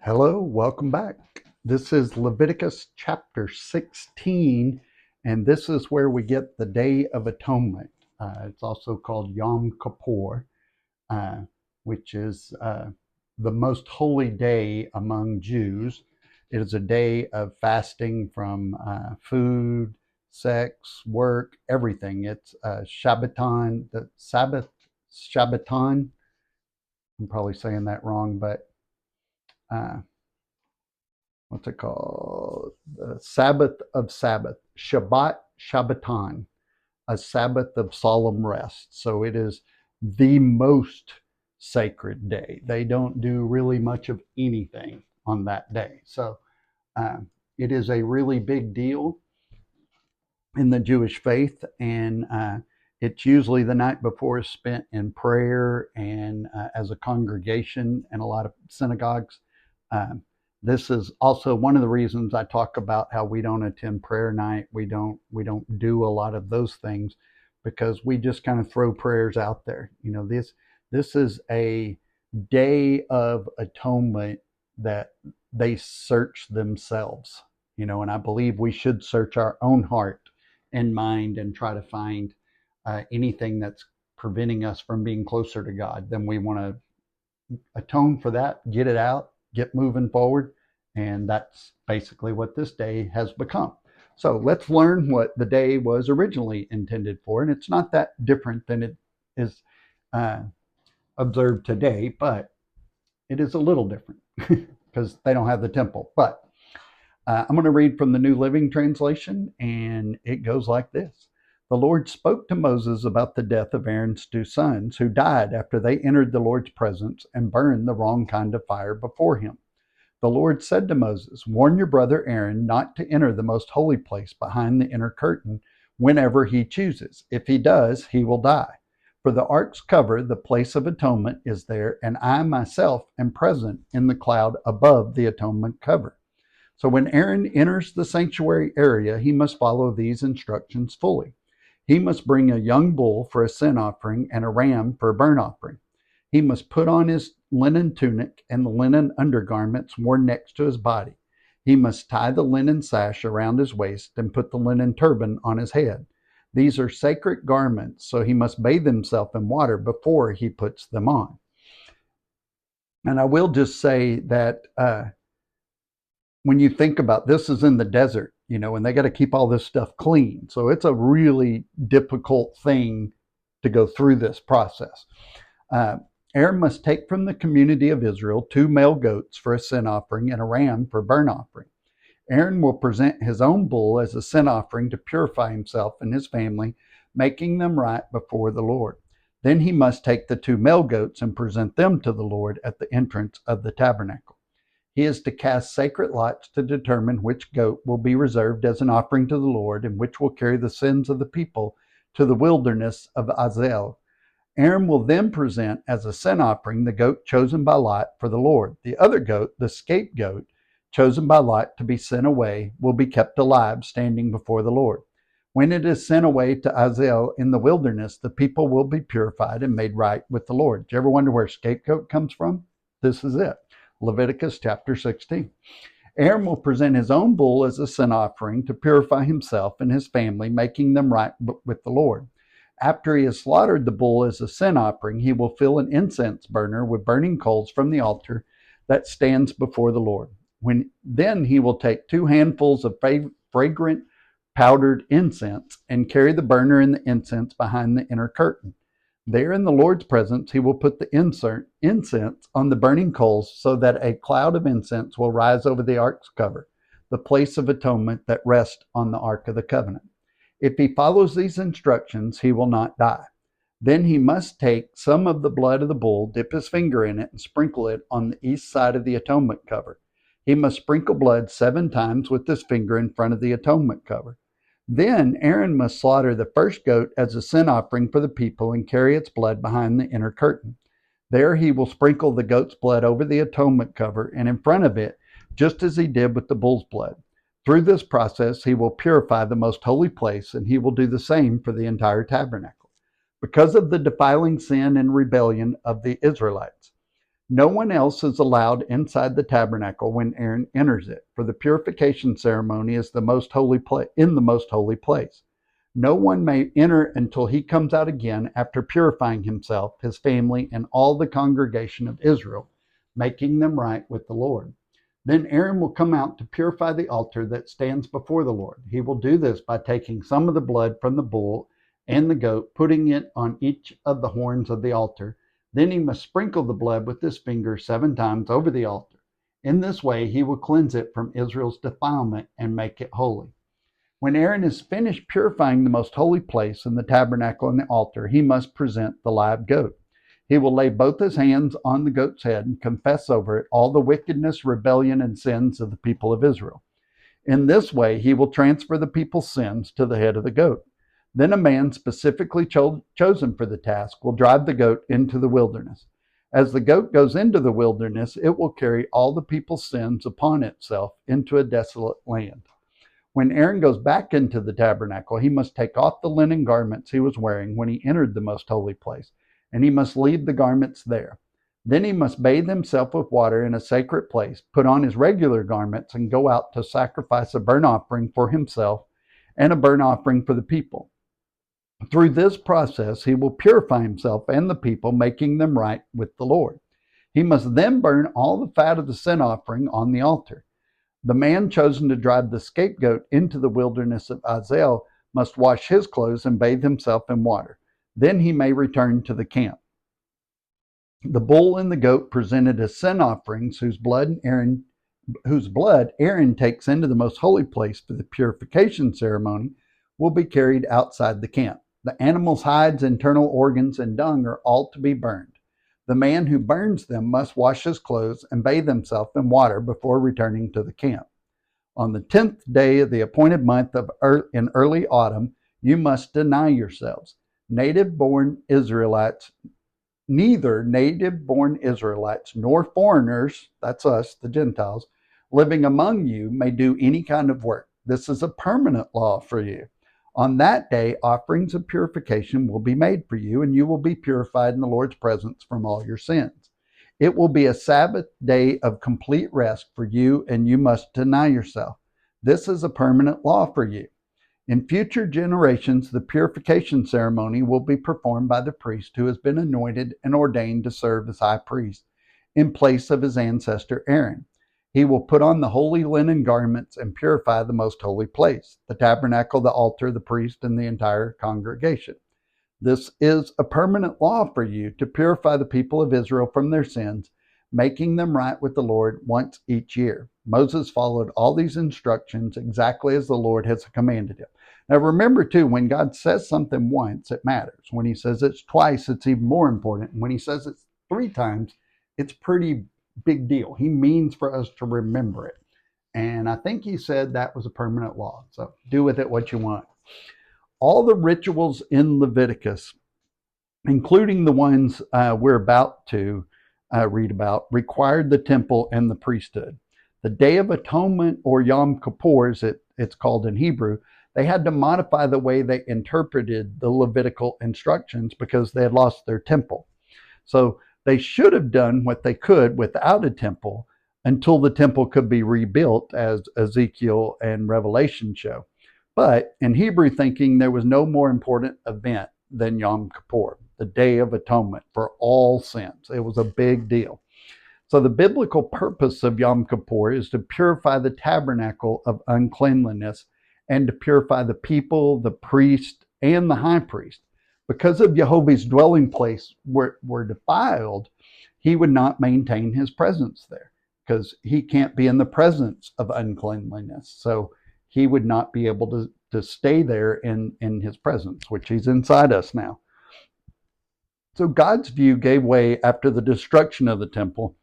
Hello, welcome back. This is Leviticus chapter 16, and this is where we get the Day of Atonement. It's also called Yom Kippur, uh, which is the most holy day among Jews. It is a day of fasting from food, sex, work, everything. It's Shabbaton, the Sabbath, Shabbaton. I'm probably saying that wrong, but uh, what's it called? The Sabbath of Sabbath, Shabbat, Shabbaton, a Sabbath of solemn rest. So it is the most sacred day. They don't do really much of anything on that day. So it is a really big deal in the Jewish faith, and it's usually the night before is spent in prayer and as a congregation in a lot of synagogues. Um, this is also one of the reasons I talk about how we don't attend prayer night. We don't do a lot of those things because we just kind of throw prayers out there. This is a day of atonement that they search themselves. And I believe we should search our own heart and mind and try to find anything that's preventing us from being closer to God. Then we want to atone for that, get it out, get moving forward. And that's basically what this day has become. So let's learn what the day was originally intended for. And it's not that different than it is uh, observed today, but it is a little different because they don't have the temple. But I'm going to read from the New Living Translation, and it goes like this. The Lord spoke to Moses about the death of Aaron's two sons, who died after they entered the Lord's presence and burned the wrong kind of fire before him. The Lord said to Moses, warn your brother Aaron not to enter the most holy place behind the inner curtain whenever he chooses. If he does, he will die. For the ark's cover, the place of atonement, is there, and I myself am present in the cloud above the atonement cover. So when Aaron enters the sanctuary area, he must follow these instructions fully. He must bring a young bull for a sin offering and a ram for a burnt offering. He must put on his linen tunic and the linen undergarments worn next to his body. He must tie the linen sash around his waist and put the linen turban on his head. These are sacred garments, so he must bathe himself in water before he puts them on. And I will just say that when you think about this is in the desert, and they got to keep all this stuff clean. So it's a really difficult thing to go through this process. Uh, Aaron must take from the community of Israel 2 male goats for a sin offering and a ram for a burnt offering. Aaron will present his own bull as a sin offering to purify himself and his family, making them right before the Lord. Then he must take the 2 male goats and present them to the Lord at the entrance of the tabernacle. He is to cast sacred lots to determine which goat will be reserved as an offering to the Lord and which will carry the sins of the people to the wilderness of Azel. Aaron will then present as a sin offering the goat chosen by lot for the Lord. The other goat, the scapegoat, chosen by lot to be sent away, will be kept alive, standing before the Lord. When it is sent away to Azel in the wilderness, the people will be purified and made right with the Lord. Do you ever wonder where scapegoat comes from? This is it. Leviticus chapter 16. Aaron will present his own bull as a sin offering to purify himself and his family, making them right with the Lord. After he has slaughtered the bull as a sin offering, he will fill an incense burner with burning coals from the altar that stands before the Lord. Then he will take 2 handfuls of fragrant powdered incense and carry the burner and the incense behind the inner curtain. There in the Lord's presence, he will put the incense on the burning coals so that a cloud of incense will rise over the ark's cover, the place of atonement that rests on the Ark of the Covenant. If he follows these instructions, he will not die. Then he must take some of the blood of the bull, dip his finger in it, and sprinkle it on the east side of the atonement cover. He must sprinkle blood 7 times with his finger in front of the atonement cover. Then Aaron must slaughter the first goat as a sin offering for the people and carry its blood behind the inner curtain. There he will sprinkle the goat's blood over the atonement cover and in front of it, just as he did with the bull's blood. Through this process, he will purify the most holy place, and he will do the same for the entire tabernacle. Because of the defiling sin and rebellion of the Israelites, No one else is allowed inside the tabernacle when Aaron enters it, for the purification ceremony is in the most holy place. No one may enter until he comes out again after purifying himself, his family, and all the congregation of Israel, making them right with the Lord. Then Aaron will come out to purify the altar that stands before the Lord. He will do this by taking some of the blood from the bull and the goat, putting it on each of the horns of the altar. Then he must sprinkle the blood with his finger 7 times over the altar. In this way he will cleanse it from Israel's defilement and make it holy. When Aaron is finished purifying the most holy place in the tabernacle and the altar, he must present the live goat. He will lay both his hands on the goat's head and confess over it all the wickedness, rebellion, and sins of the people of Israel. In this way, he will transfer the people's sins to the head of the goat. Then a man specifically chosen for the task will drive the goat into the wilderness. As the goat goes into the wilderness, it will carry all the people's sins upon itself into a desolate land. When Aaron goes back into the tabernacle, he must take off the linen garments he was wearing when he entered the most holy place, and he must leave the garments there. Then he must bathe himself with water in a sacred place, put on his regular garments, and go out to sacrifice a burnt offering for himself and a burnt offering for the people. Through this process, he will purify himself and the people, making them right with the Lord. He must then burn all the fat of the sin offering on the altar. The man chosen to drive the scapegoat into the wilderness of Azazel must wash his clothes and bathe himself in water. Then he may return to the camp. The bull and the goat presented as sin offerings, whose blood Aaron takes into the most holy place for the purification ceremony, will be carried outside the camp. The animal's hides, internal organs, and dung are all to be burned. The man who burns them must wash his clothes and bathe himself in water before returning to the camp. On the 10th day of the appointed month in early autumn, you must deny yourselves. Neither native-born Israelites nor foreigners, that's us, the Gentiles, living among you may do any kind of work. This is a permanent law for you. On that day, offerings of purification will be made for you, and you will be purified in the Lord's presence from all your sins. It will be a Sabbath day of complete rest for you, and you must deny yourself. This is a permanent law for you. In future generations, the purification ceremony will be performed by the priest who has been anointed and ordained to serve as high priest in place of his ancestor Aaron. He will put on the holy linen garments and purify the most holy place, the tabernacle, the altar, the priest, and the entire congregation. This is a permanent law for you to purify the people of Israel from their sins, making them right with the Lord once each year. Moses followed all these instructions exactly as the Lord has commanded him. Now remember too, when God says something once, it matters. When he says it's twice, it's even more important. And when he says it's 3 times, it's pretty big deal. He means for us to remember it. And I think he said that was a permanent law. So do with it what you want. All the rituals in Leviticus, including the ones we're about to read about, required the temple and the priesthood. The Day of Atonement, or Yom Kippur, as it's called in Hebrew, they had to modify the way they interpreted the Levitical instructions because they had lost their temple. So they should have done what they could without a temple until the temple could be rebuilt, as Ezekiel and Revelation show. But in Hebrew thinking, there was no more important event than Yom Kippur, the Day of Atonement for all sins. It was a big deal. So the biblical purpose of Yom Kippur is to purify the tabernacle of uncleanliness and to purify the people, the priest, and the high priest. Because of Jehovah's dwelling place were defiled, he would not maintain his presence there because he can't be in the presence of uncleanliness. So he would not be able to stay there in his presence, which he's inside us now. So God's view gave way after the destruction of the temple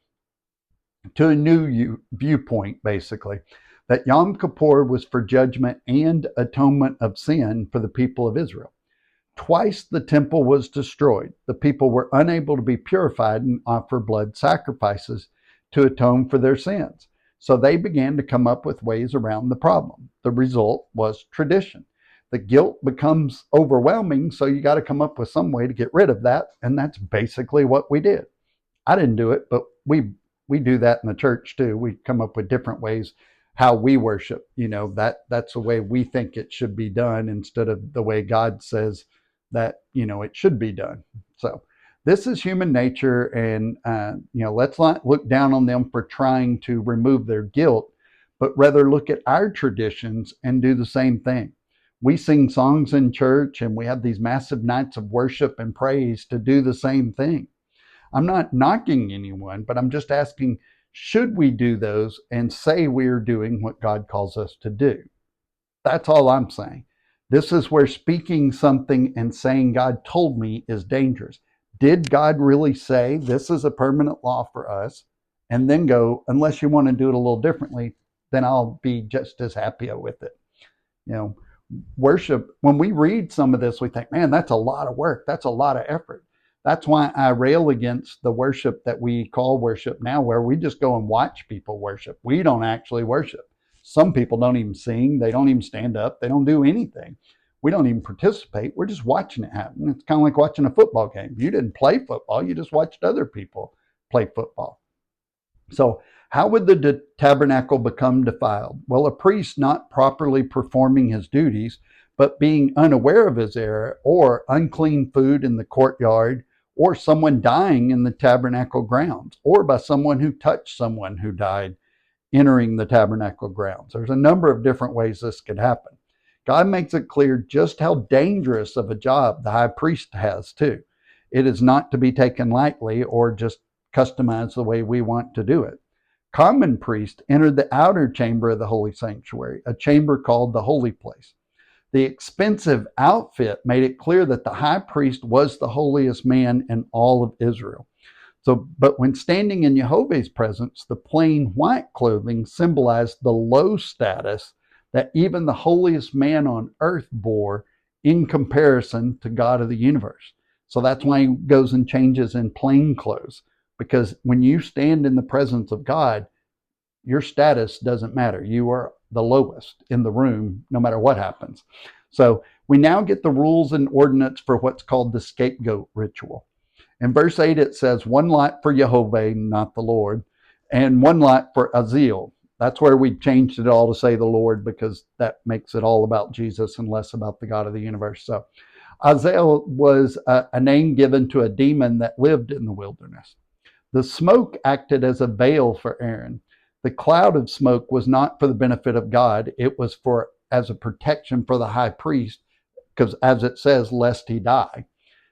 to a new viewpoint, basically, that Yom Kippur was for judgment and atonement of sin for the people of Israel. Twice the temple was destroyed. The people were unable to be purified and offer blood sacrifices to atone for their sins. So they began to come up with ways around the problem. The result was tradition. The guilt becomes overwhelming, so you got to come up with some way to get rid of that, and that's basically what we did. I didn't do it, but we do that in the church too. We come up with different ways how we worship. That's the way we think it should be done instead of the way God says that it should be done. So this is human nature, and let's not look down on them for trying to remove their guilt, but rather look at our traditions and do the same thing. We sing songs in church, and we have these massive nights of worship and praise to do the same thing. I'm not knocking anyone, but I'm just asking, should we do those and say we're doing what God calls us to do? That's all I'm saying. This is where speaking something and saying God told me is dangerous. Did God really say this is a permanent law for us? And then go, unless you want to do it a little differently, then I'll be just as happy with it. You know, worship, when we read some of this, we think, man, that's a lot of work. That's a lot of effort. That's why I rail against the worship that we call worship now, where we just go and watch people worship. We don't actually worship. Some people don't even sing. They don't even stand up. They don't do anything. We don't even participate. We're just watching it happen. It's kind of like watching a football game. You didn't play football. You just watched other people play football. So how would the tabernacle become defiled? Well, a priest not properly performing his duties, but being unaware of his error, or unclean food in the courtyard, or someone dying in the tabernacle grounds, or by someone who touched someone who died entering the tabernacle grounds. There's a number of different ways this could happen. God makes it clear just how dangerous of a job the high priest has, too. It is not to be taken lightly or just customized the way we want to do it. Common priests entered the outer chamber of the holy sanctuary, a chamber called the holy place. The expensive outfit made it clear that the high priest was the holiest man in all of Israel. But when standing in Jehovah's presence, the plain white clothing symbolized the low status that even the holiest man on earth bore in comparison to God of the universe. So that's why he goes and changes in plain clothes, because when you stand in the presence of God, your status doesn't matter. You are the lowest in the room, no matter what happens. So we now get the rules and ordinance for what's called the scapegoat ritual. In verse 8, it says, one lot for Jehovah, not the Lord, and one lot for Aziel. That's where we changed it all to say the Lord, because that makes it all about Jesus and less about the God of the universe. So Aziel was a name given to a demon that lived in the wilderness. The smoke acted as a veil for Aaron. The cloud of smoke was not for the benefit of God. It was as a protection for the high priest, because as it says, lest he die.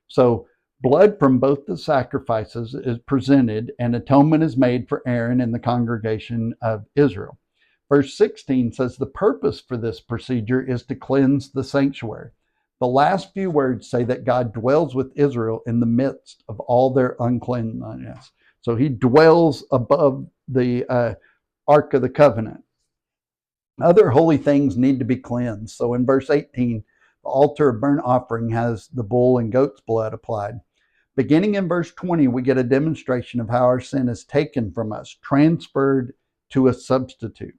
So blood from both the sacrifices is presented, and atonement is made for Aaron and the congregation of Israel. Verse 16 says the purpose for this procedure is to cleanse the sanctuary. The last few words say that God dwells with Israel in the midst of all their uncleanness. So he dwells above the Ark of the Covenant. Other holy things need to be cleansed. So in verse 18, the altar of burnt offering has the bull and goat's blood applied. Beginning in verse 20, we get a demonstration of how our sin is taken from us, transferred to a substitute.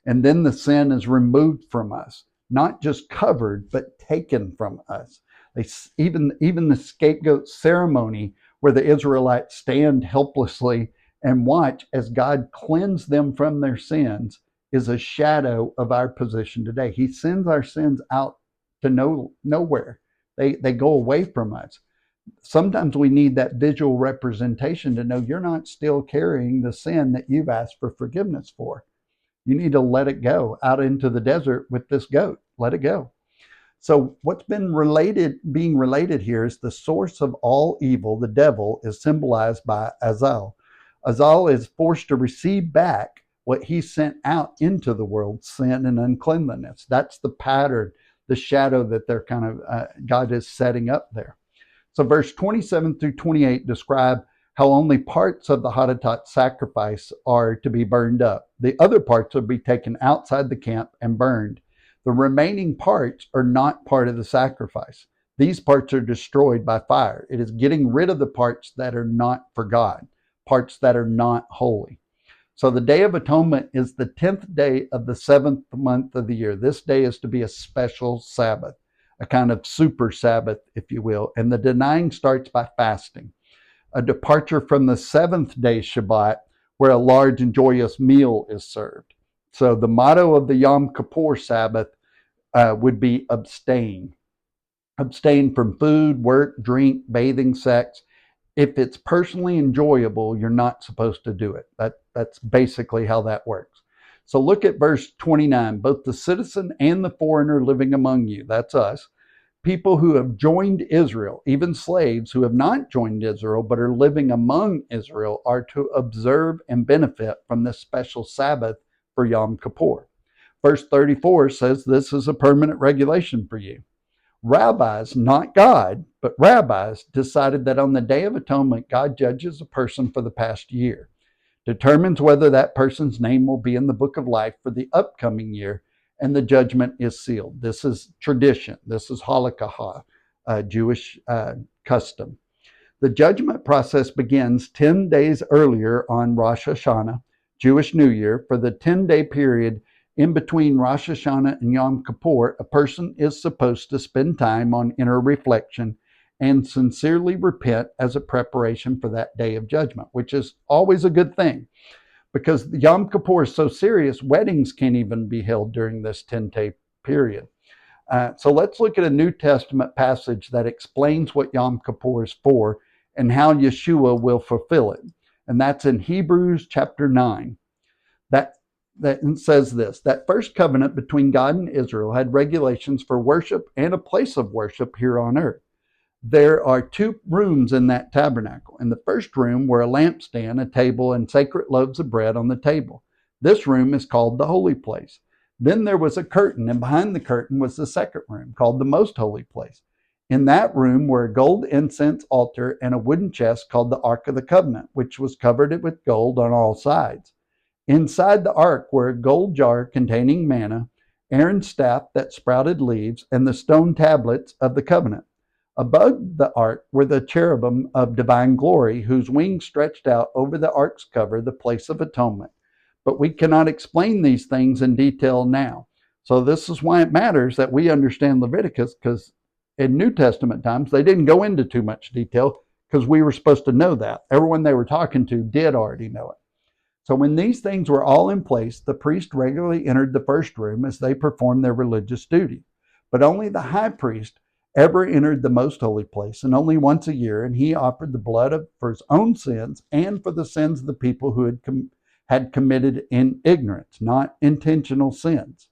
And then the sin is removed from us, not just covered, but taken from us. Even the scapegoat ceremony, where the Israelites stand helplessly and watch as God cleanses them from their sins, is a shadow of our position today. He sends our sins out to nowhere. They go away from us. Sometimes we need that visual representation to know you're not still carrying the sin that you've asked for forgiveness for. You need to let it go out into the desert with this goat. Let it go. So what's being related here is the source of all evil, the devil, is symbolized by Azazel. Azazel is forced to receive back what he sent out into the world, sin and uncleanliness. That's the pattern, the shadow that they're God is setting up there. So verse 27 through 28 describe how only parts of the Hottentot sacrifice are to be burned up. The other parts will be taken outside the camp and burned. The remaining parts are not part of the sacrifice. These parts are destroyed by fire. It is getting rid of the parts that are not for God, parts that are not holy. So the Day of Atonement is the 10th day of the 7th month of the year. This day is to be a special Sabbath, a kind of super Sabbath, if you will. And the denying starts by fasting. a departure from the seventh day Shabbat, where a large and joyous meal is served. So the motto of the Yom Kippur Sabbath would be abstain. Abstain from food, work, drink, bathing, sex. If it's personally enjoyable, you're not supposed to do it. That's basically how that works. So look at verse 29. Both the citizen and the foreigner living among you, that's us, people who have joined Israel, even slaves who have not joined Israel but are living among Israel, are to observe and benefit from this special Sabbath for Yom Kippur. Verse 34 says this is a permanent regulation for you. Rabbis, not God, but rabbis, decided that on the Day of Atonement, God judges a person for the past year, determines whether that person's name will be in the book of life for the upcoming year, and the judgment is sealed. This is tradition. This is halakha, Jewish custom. The judgment process begins 10 days earlier on Rosh Hashanah, Jewish New Year. For the 10-day period in between Rosh Hashanah and Yom Kippur, a person is supposed to spend time on inner reflection and sincerely repent as a preparation for that day of judgment, which is always a good thing. Because Yom Kippur is so serious, weddings can't even be held during this 10-day period. So let's look at a New Testament passage that explains what Yom Kippur is for and how Yeshua will fulfill it. And that's in Hebrews chapter 9. That says this, that first covenant between God and Israel had regulations for worship and a place of worship here on earth. There are two rooms in that tabernacle. In the first room were a lampstand, a table, and sacred loaves of bread on the table. This room is called the holy place. Then there was a curtain, and behind the curtain was the second room, called the most holy place. In that room were a gold incense altar and a wooden chest called the Ark of the Covenant, which was covered with gold on all sides. Inside the ark were a gold jar containing manna, Aaron's staff that sprouted leaves, and the stone tablets of the covenant. Above the ark were the cherubim of divine glory, whose wings stretched out over the ark's cover, the place of atonement. But we cannot explain these things in detail now. So this is why it matters that we understand Leviticus, because in New Testament times, they didn't go into too much detail because we were supposed to know that. Everyone they were talking to did already know it. So when these things were all in place, the priest regularly entered the first room as they performed their religious duty. But only the high priest ever entered the most holy place, and only once a year, and he offered the blood for his own sins and for the sins of the people who had committed in ignorance, not intentional sins.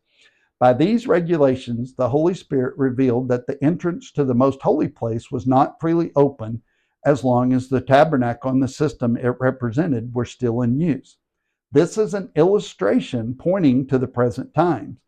By these regulations, the Holy Spirit revealed that the entrance to the most holy place was not freely open as long as the tabernacle and the system it represented were still in use. This is an illustration pointing to the present times.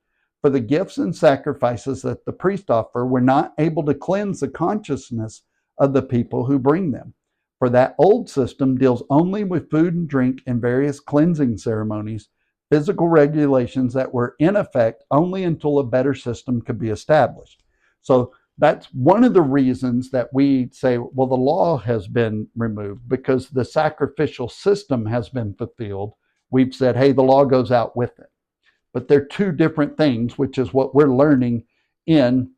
For the gifts and sacrifices that the priests offer were not able to cleanse the consciousness of the people who bring them. For that old system deals only with food and drink and various cleansing ceremonies, physical regulations that were in effect only until a better system could be established. So that's one of the reasons that we say, well, the law has been removed because the sacrificial system has been fulfilled. We've said, hey, the law goes out with it. But they're two different things, which is what we're learning in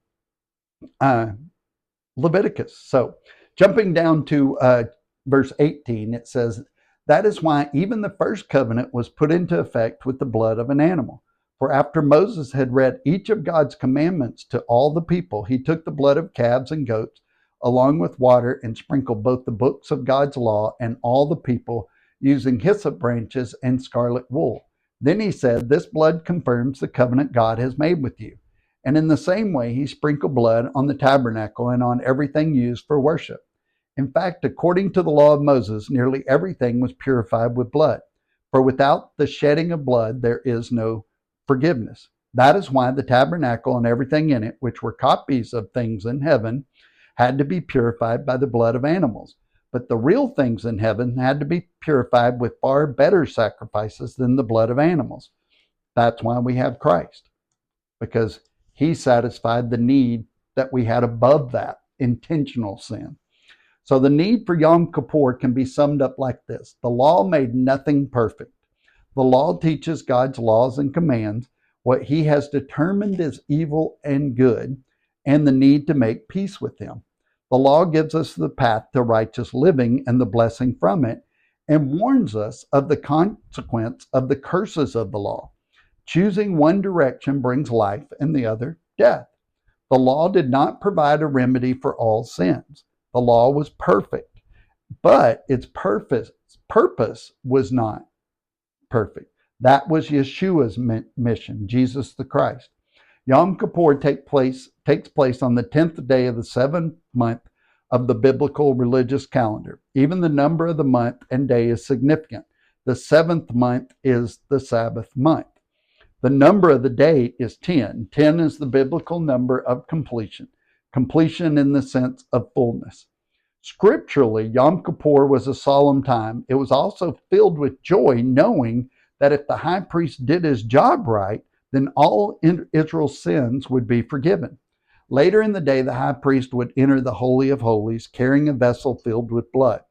Leviticus. So jumping down to verse 18, it says, that is why even the first covenant was put into effect with the blood of an animal. For after Moses had read each of God's commandments to all the people, he took the blood of calves and goats along with water and sprinkled both the books of God's law and all the people using hyssop branches and scarlet wool. Then he said, this blood confirms the covenant God has made with you. And in the same way, he sprinkled blood on the tabernacle and on everything used for worship. In fact, according to the law of Moses, nearly everything was purified with blood. For without the shedding of blood, there is no forgiveness. That is why the tabernacle and everything in it, which were copies of things in heaven, had to be purified by the blood of animals. But the real things in heaven had to be purified with far better sacrifices than the blood of animals. That's why we have Christ, because he satisfied the need that we had above that, intentional sin. So the need for Yom Kippur can be summed up like this. The law made nothing perfect. The law teaches God's laws and commands, what he has determined is evil and good, and the need to make peace with him. The law gives us the path to righteous living and the blessing from it, and warns us of the consequence of the curses of the law. Choosing one direction brings life and the other death. The law did not provide a remedy for all sins. The law was perfect, but its purpose was not perfect. That was Yeshua's mission, Jesus the Christ. Yom Kippur takes place on the 10th day of the 7th month of the biblical religious calendar. Even the number of the month and day is significant. The 7th month is the Sabbath month. The number of the day is 10. 10 is the biblical number of completion, completion in the sense of fullness. Scripturally, Yom Kippur was a solemn time. It was also filled with joy, knowing that if the high priest did his job right, then all Israel's sins would be forgiven. Later in the day, the high priest would enter the Holy of Holies carrying a vessel filled with blood.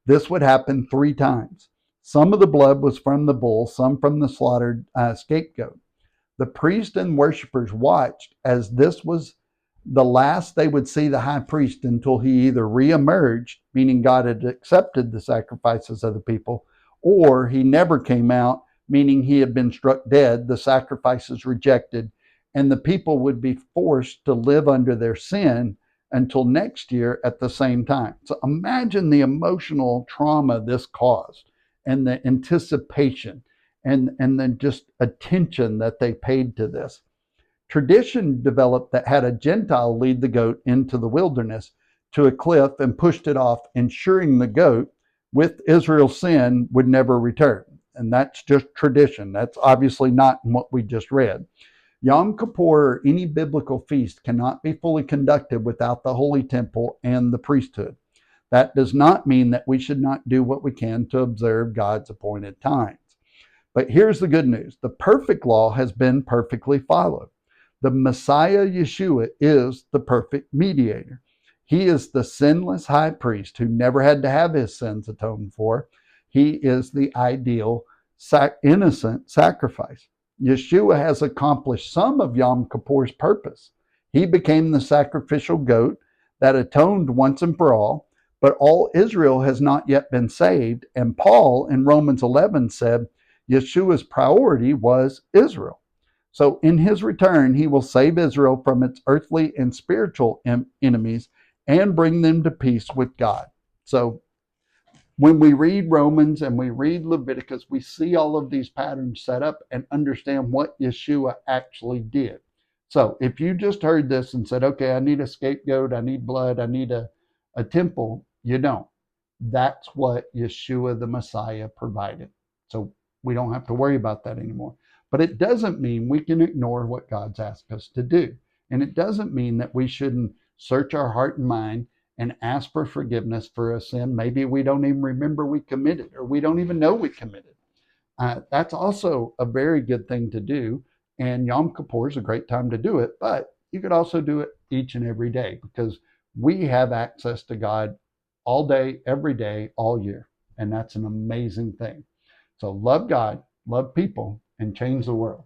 This would happen 3 times. Some of the blood was from the bull, some from the slaughtered scapegoat. The priest and worshipers watched as this was the last they would see the high priest until he either reemerged, meaning God had accepted the sacrifices of the people, or he never came out, meaning he had been struck dead, the sacrifices rejected, and the people would be forced to live under their sin until next year at the same time. So imagine the emotional trauma this caused and the anticipation and then just attention that they paid to this. Tradition developed that had a Gentile lead the goat into the wilderness to a cliff and pushed it off, ensuring the goat, with Israel's sin, would never return. And that's just tradition. That's obviously not in what we just read. Yom Kippur or any biblical feast cannot be fully conducted without the holy temple and the priesthood. That does not mean that we should not do what we can to observe God's appointed times. But here's the good news. The perfect law has been perfectly followed. The Messiah Yeshua is the perfect mediator. He is the sinless high priest who never had to have his sins atoned for. He is the ideal innocent sacrifice. Yeshua has accomplished some of Yom Kippur's purpose. He became the sacrificial goat that atoned once and for all, but all Israel has not yet been saved. And Paul in Romans 11 said Yeshua's priority was Israel. So in his return, he will save Israel from its earthly and spiritual enemies and bring them to peace with God. So when we read Romans and we read Leviticus, we see all of these patterns set up and understand what Yeshua actually did. So if you just heard this and said, okay, I need a scapegoat, I need blood, I need a temple, you don't. That's what Yeshua the Messiah provided. So we don't have to worry about that anymore. But it doesn't mean we can ignore what God's asked us to do. And it doesn't mean that we shouldn't search our heart and mind and ask for forgiveness for a sin maybe we don't even remember we committed, or we don't even know we committed. That's also a very good thing to do. And Yom Kippur is a great time to do it. But you could also do it each and every day, because we have access to God all day, every day, all year. And that's an amazing thing. So love God, love people, and change the world.